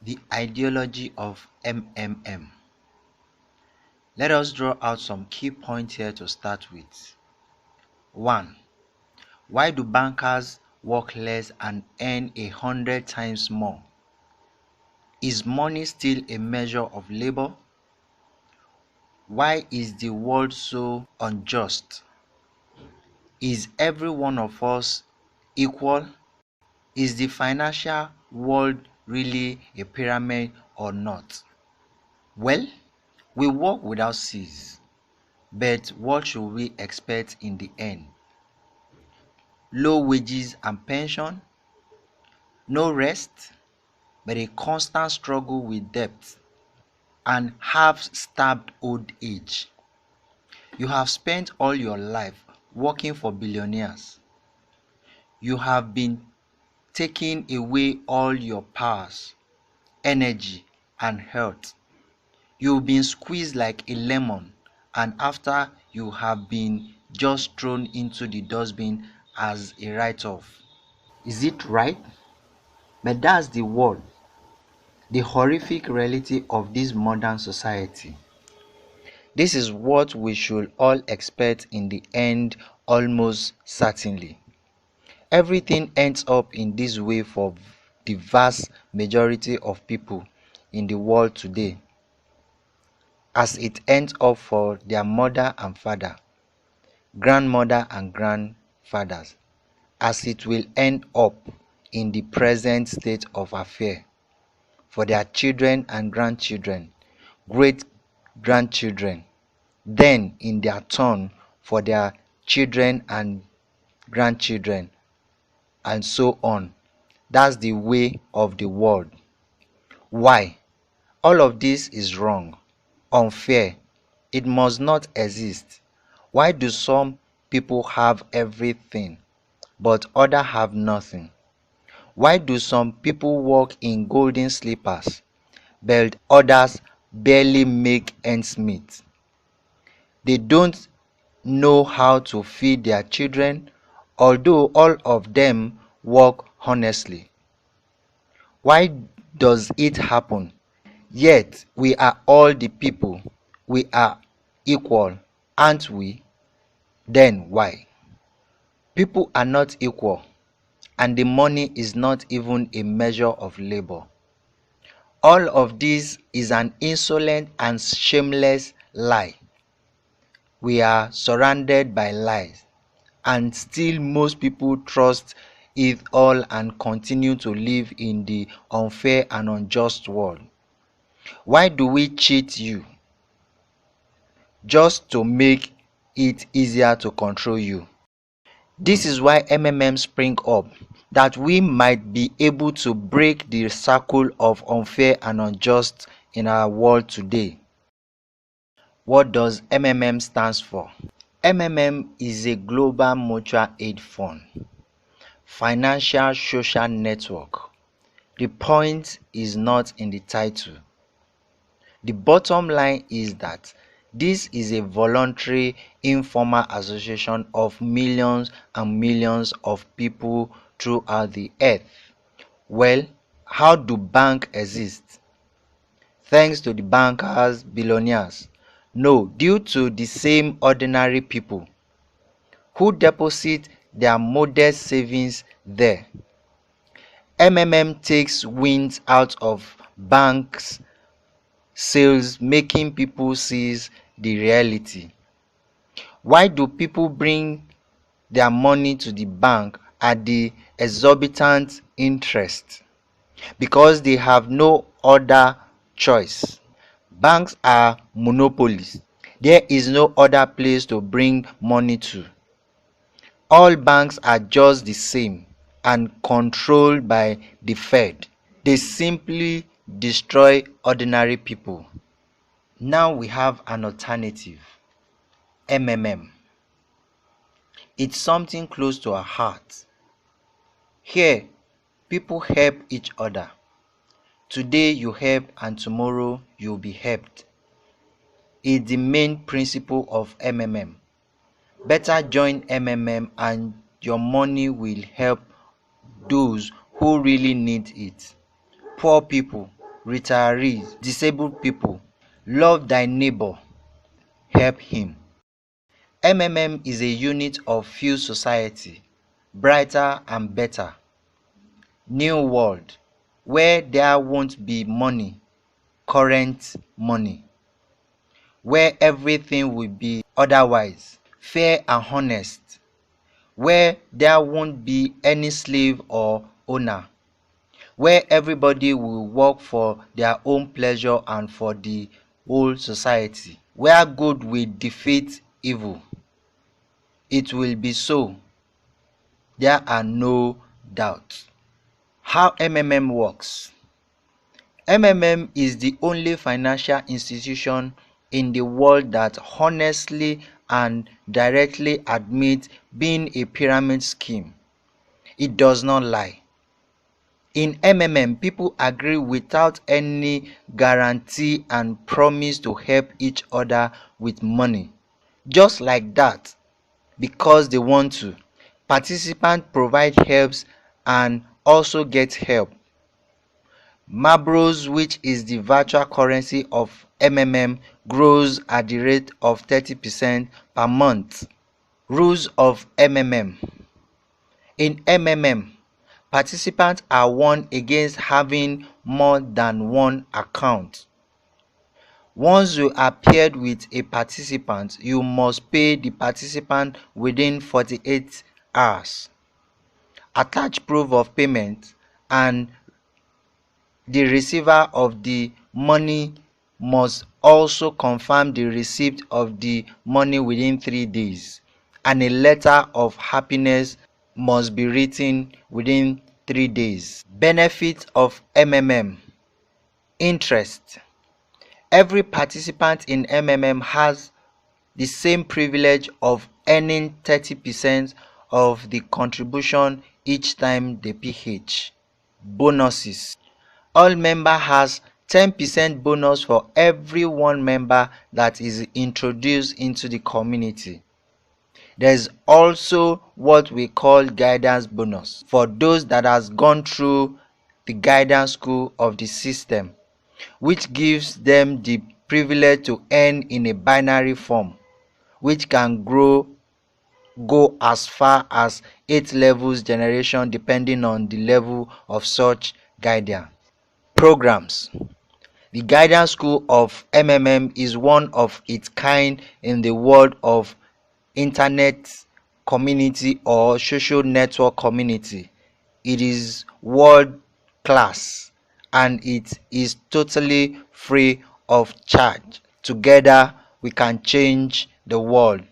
The ideology of MMM. Let us draw out some key points here to start with. 1. Why do bankers work less and earn 100 times more? Is money still a measure of labor? Why is the world so unjust? Is every one of us equal? Is the financial world really a pyramid or not? Well, we work without cease, but what should we expect in the end? Low wages and pension, no rest, but a constant struggle with debt and half-starved old age. You have spent all your life working for billionaires. You have been taking away all your powers, energy, and health. You've been squeezed like a lemon, and after you have been just thrown into the dustbin as a write-off. Is it right? But that's the world, the horrific reality of this modern society. This is what we should all expect in the end, almost certainly. Everything ends up in this way for the vast majority of people in the world today, as it ends up for their mother and father, grandmother and grandfathers, as it will end up in the present state of affairs for their children and grandchildren, great grandchildren, then in their turn for their children and grandchildren, and so on. That's the way of the world. Why? All of this is wrong, unfair. It must not exist. Why do some people have everything, but others have nothing? Why do some people walk in golden slippers, but others barely make ends meet? They don't know how to feed their children, although all of them work honestly. Why does it happen? Yet we are all the people. We are equal, aren't we? Then why? People are not equal, and the money is not even a measure of labor. All of this is an insolent and shameless lie. We are surrounded by lies, and still most people trust it all and continue to live in the unfair and unjust world. Why do we cheat you? Just to make it easier to control you. This is why MMM spring up, that we might be able to break the circle of unfair and unjust in our world today. What does MMM stands for? MMM is a global mutual aid fund, financial social network. The point is not in the title. The bottom line is that this is a voluntary, informal association of millions and millions of people throughout the earth. Well, how do banks exist? Thanks to the bankers, billionaires? No, due to the same ordinary people who deposit their modest savings there. MMM takes wind out of banks' sales, making people seize the reality. Why do people bring their money to the bank at the exorbitant interest? Because they have no other choice. Banks are monopolies. There is no other place to bring money to. All banks are just the same and controlled by the Fed. They simply destroy ordinary people. Now we have an alternative, MMM. It's something close to our heart. Here, people help each other. Today you help and tomorrow you'll be helped. It's the main principle of MMM. Better join MMM and your money will help those who really need it. Poor people, retirees, disabled people. Love thy neighbor, help him. MMM is a unit of Fuse Society, brighter and better. New world, where there won't be money, current money, where everything will be otherwise, fair and honest, where there won't be any slave or owner, where everybody will work for their own pleasure and for the whole society, where good will defeat evil. It will be so. There are no doubts. How MMM works. MMM is the only financial institution in the world that honestly and directly admits being a pyramid scheme. It does not lie. In MMM, people agree without any guarantee and promise to help each other with money. Just like that, because they want to. Participants provide helps and also get help. Mabros, which is the virtual currency of MMM, grows at the rate of 30% per month. Rules of MMM. In MMM, participants are warned against having more than one account. Once you are paired with a participant, you must pay the participant within 48 hours. Attach proof of payment, and the receiver of the money must also confirm the receipt of the money within 3 days, and a letter of happiness must be written within 3 days. Benefit of MMM. Interest. Every participant in MMM has the same privilege of earning 30% of the contribution each time they PH. Bonuses. All member has 10% bonus for every one member that is introduced into the community. There is also what we call guidance bonus for those that has gone through the guidance school of the system, which gives them the privilege to earn in a binary form, which can go as far as 8 levels generation depending on the level of such guidance. Programs. The Guidance School of MMM is one of its kind in the world of internet community or social network community. It is world class and it is totally free of charge. Together we can change the world.